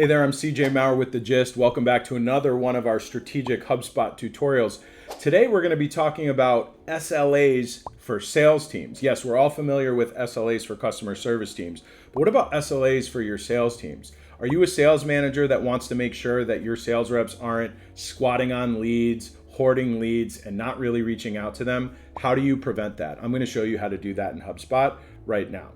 Hey there, I'm CJ Maurer with The Gist. Welcome back to another one of our strategic HubSpot tutorials. Today we're going to be talking about SLAs for sales teams. Yes, we're all familiar with SLAs for customer service teams, but what about SLAs for your sales teams? Are you a sales manager that wants to make sure that your sales reps aren't squatting on leads, hoarding leads, and not really reaching out to them? How do you prevent that? I'm going to show you how to do that in HubSpot right now.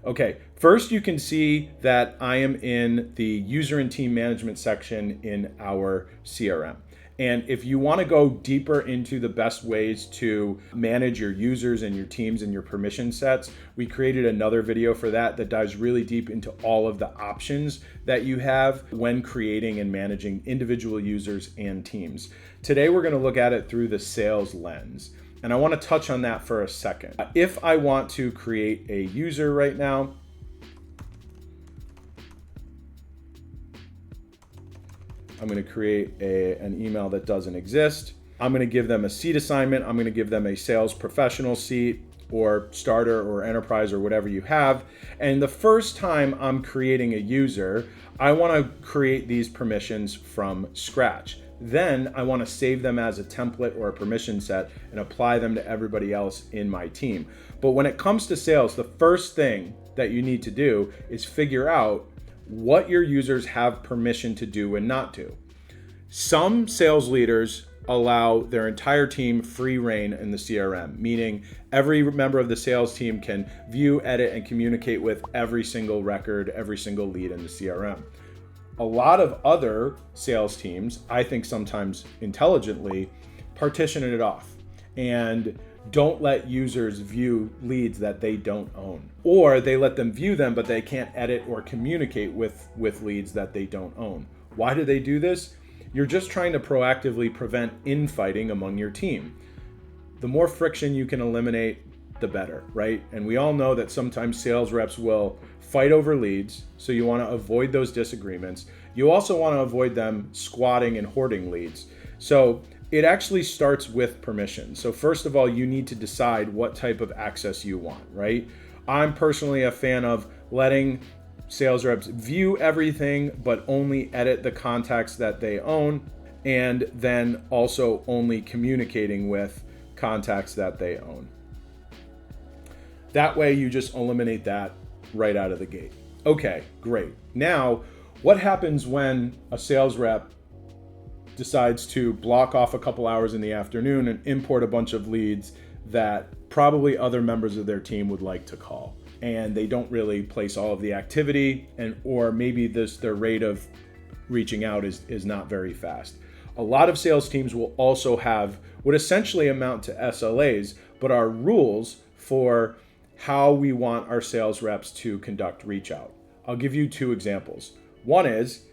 Okay, first you can see that I am in the user and team management section in our CRM. And if you want to go deeper into the best ways to manage your users and your teams and your permission sets, we created another video for that dives really deep into all of the options that you have when creating and managing individual users and teams. Today we're going to look at it through the sales lens. And I want to touch on that for a second. If I want to create a user right now, I'm going to create an email that doesn't exist. I'm going to give them a seat assignment. I'm going to give them a sales professional seat or starter or enterprise or whatever you have. And the first time I'm creating a user, I want to create these permissions from scratch. Then I want to save them as a template or a permission set and apply them to everybody else in my team. But when it comes to sales, the first thing that you need to do is figure out what your users have permission to do and not do. Some sales leaders allow their entire team free reign in the CRM, meaning every member of the sales team can view, edit, and communicate with every single record, every single lead in the CRM. A lot of other sales teams, I think sometimes intelligently, partition it off and don't let users view leads that they don't own. Or they let them view them, but they can't edit or communicate with leads that they don't own. Why do they do this? You're just trying to proactively prevent infighting among your team. The more friction you can eliminate, the better, right? And we all know that sometimes sales reps will fight over leads, so you want to avoid those disagreements. You also want to avoid them squatting and hoarding leads. So it actually starts with permission. So first of all, you need to decide what type of access you want, right? I'm personally a fan of letting sales reps view everything, but only edit the contacts that they own, and then also only communicating with contacts that they own. That way you just eliminate that right out of the gate. Okay, great. Now, what happens when a sales rep decides to block off a couple hours in the afternoon and import a bunch of leads that probably other members of their team would like to call, and they don't really place all of the activity, or maybe their rate of reaching out is not very fast? A lot of sales teams will also have what essentially amount to SLAs, but are rules for how we want our sales reps to conduct reach out. I'll give you two examples. One is,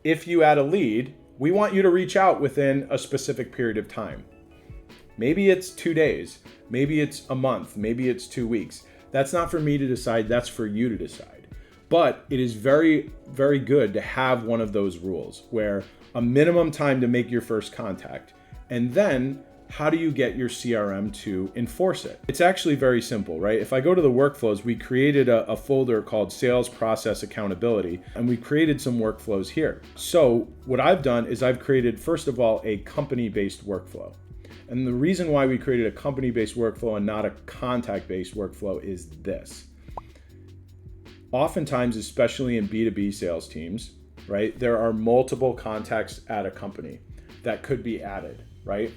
if you add a lead, we want you to reach out within a specific period of time. Maybe it's 2 days, maybe it's a month, maybe it's 2 weeks. That's not for me to decide, that's for you to decide. But it is very, very good to have one of those rules where a minimum time to make your first contact, and then how do you get your CRM to enforce it? It's actually very simple, right? If I go to the workflows, we created a folder called Sales Process Accountability, and we created some workflows here. So what I've done is I've created, first of all, a company-based workflow. And the reason why we created a company-based workflow and not a contact-based workflow is this. Oftentimes, especially in B2B sales teams, right, there are multiple contacts at a company that could be added, right?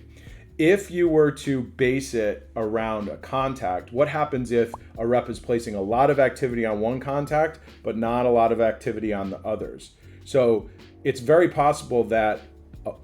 If you were to base it around a contact, what happens if a rep is placing a lot of activity on one contact, but not a lot of activity on the others? So it's very possible that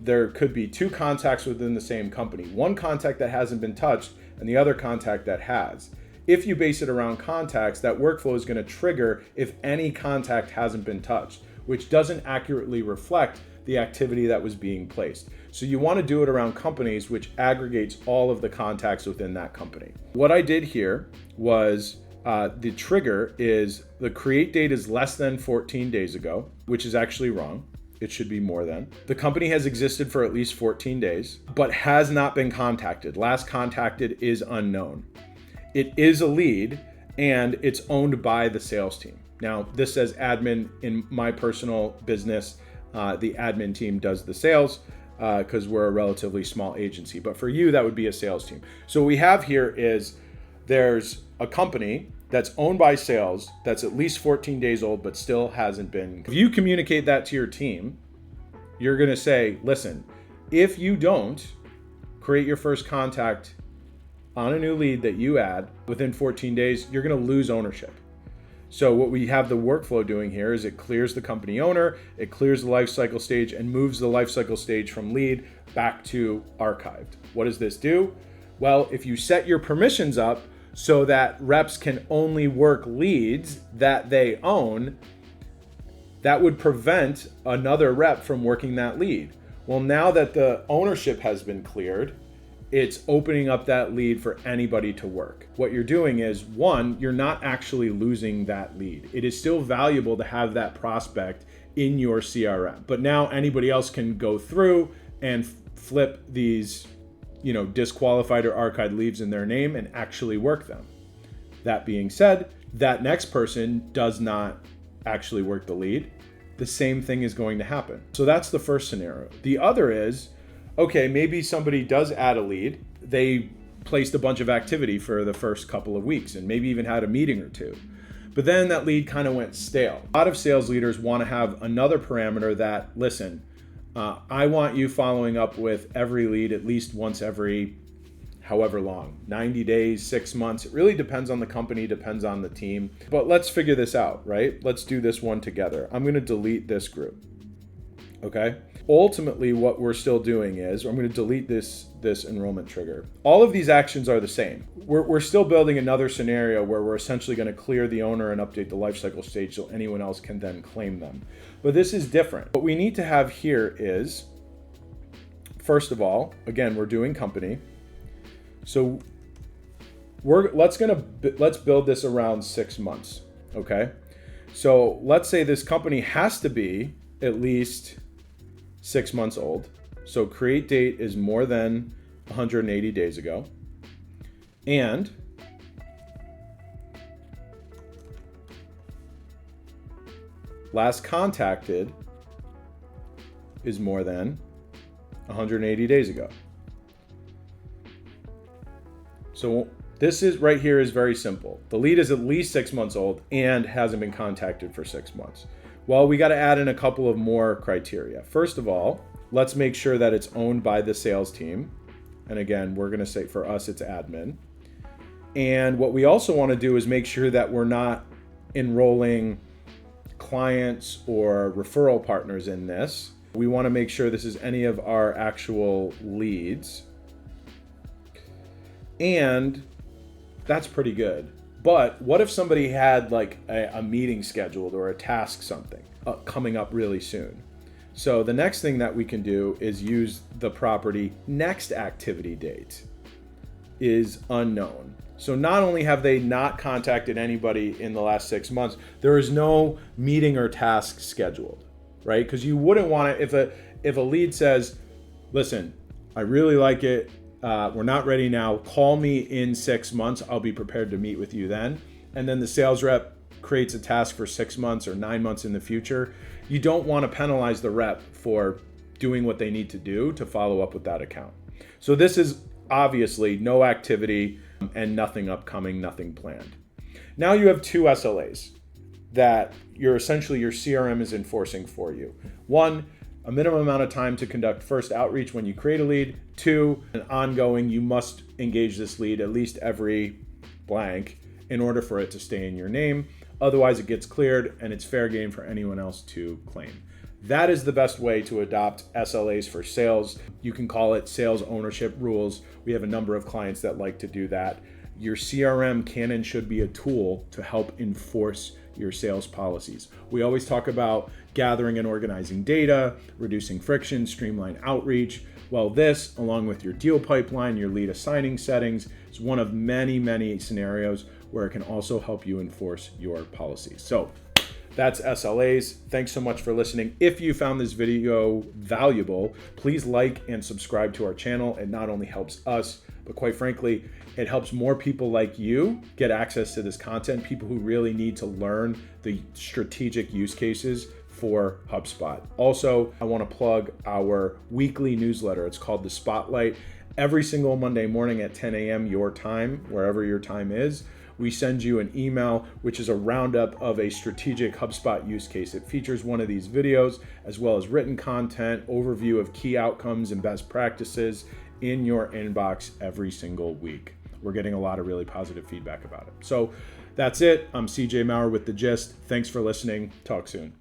there could be two contacts within the same company, one contact that hasn't been touched and the other contact that has. If you base it around contacts, that workflow is going to trigger if any contact hasn't been touched, which doesn't accurately reflect the activity that was being placed. So you want to do it around companies, which aggregates all of the contacts within that company. What I did here was the trigger is the create date is less than 14 days ago, which is actually wrong. It should be more than. The company has existed for at least 14 days, but has not been contacted. Last contacted is unknown. It is a lead and it's owned by the sales team. Now, this says admin. In my personal business, the admin team does the sales because we're a relatively small agency. But for you, that would be a sales team. So what we have here is there's a company that's owned by sales that's at least 14 days old, but still hasn't been. If you communicate that to your team, you're going to say, listen, if you don't create your first contact on a new lead that you add within 14 days, you're going to lose ownership. So what we have the workflow doing here is it clears the company owner, it clears the lifecycle stage and moves the lifecycle stage from lead back to archived. What does this do? Well, if you set your permissions up so that reps can only work leads that they own, that would prevent another rep from working that lead. Well, now that the ownership has been cleared, it's opening up that lead for anybody to work. What you're doing is, one, you're not actually losing that lead. It is still valuable to have that prospect in your CRM, but now anybody else can go through and flip these, disqualified or archived leads in their name and actually work them. That being said, that next person does not actually work the lead. The same thing is going to happen. So that's the first scenario. The other is, okay, maybe somebody does add a lead. They placed a bunch of activity for the first couple of weeks and maybe even had a meeting or two. But then that lead kind of went stale. A lot of sales leaders want to have another parameter that, listen, I want you following up with every lead at least once every however long, 90 days, 6 months. It really depends on the company, depends on the team. But let's figure this out, right? Let's do this one together. I'm going to delete this group. Okay. Ultimately, what we're still doing is I'm going to delete this enrollment trigger. All of these actions are the same. We're still building another scenario where we're essentially going to clear the owner and update the lifecycle stage so anyone else can then claim them. But this is different. What we need to have here is, first of all, again, we're doing company. So let's build this around 6 months. Okay. So let's say this company has to be at least 6 months old. So create date is more than 180 days ago. And last contacted is more than 180 days ago. So this is right here is very simple. The lead is at least 6 months old and hasn't been contacted for 6 months. Well, we got to add in a couple of more criteria. First of all, let's make sure that it's owned by the sales team. And again, we're going to say for us, it's admin. And what we also want to do is make sure that we're not enrolling clients or referral partners in this. We want to make sure this is any of our actual leads. And that's pretty good. But what if somebody had like a meeting scheduled or a task something coming up really soon? So the next thing that we can do is use the property next activity date is unknown. So not only have they not contacted anybody in the last 6 months, there is no meeting or task scheduled, right? Because you wouldn't want to, if a lead says, listen, I really like it, we're not ready now, call me in 6 months, I'll be prepared to meet with you then. And then the sales rep creates a task for 6 months or 9 months in the future. You don't want to penalize the rep for doing what they need to do to follow up with that account. So this is obviously no activity and nothing upcoming, nothing planned. Now you have 2 SLAs that your CRM is enforcing for you. 1, a minimum amount of time to conduct first outreach when you create a lead. 2, an ongoing, you must engage this lead at least every blank in order for it to stay in your name. Otherwise it gets cleared and it's fair game for anyone else to claim. That is the best way to adopt SLAs for sales. You can call it sales ownership rules. We have a number of clients that like to do that. Your CRM can and should be a tool to help enforce your sales policies. We always talk about gathering and organizing data, reducing friction, streamline outreach. Well, this, along with your deal pipeline, your lead assigning settings, is one of many, many scenarios where it can also help you enforce your policies. So that's SLAs. Thanks so much for listening. If you found this video valuable, please like and subscribe to our channel. It not only helps us, but but quite frankly, it helps more people like you get access to this content, people who really need to learn the strategic use cases for HubSpot. Also, I want to plug our weekly newsletter. It's called The Spotlight. Every single Monday morning at 10 a.m. your time, wherever your time is, we send you an email, which is a roundup of a strategic HubSpot use case. It features one of these videos, as well as written content, overview of key outcomes and best practices in your inbox every single week. We're getting a lot of really positive feedback about it. So that's it. I'm CJ Maurer with The Gist. Thanks for listening. Talk soon.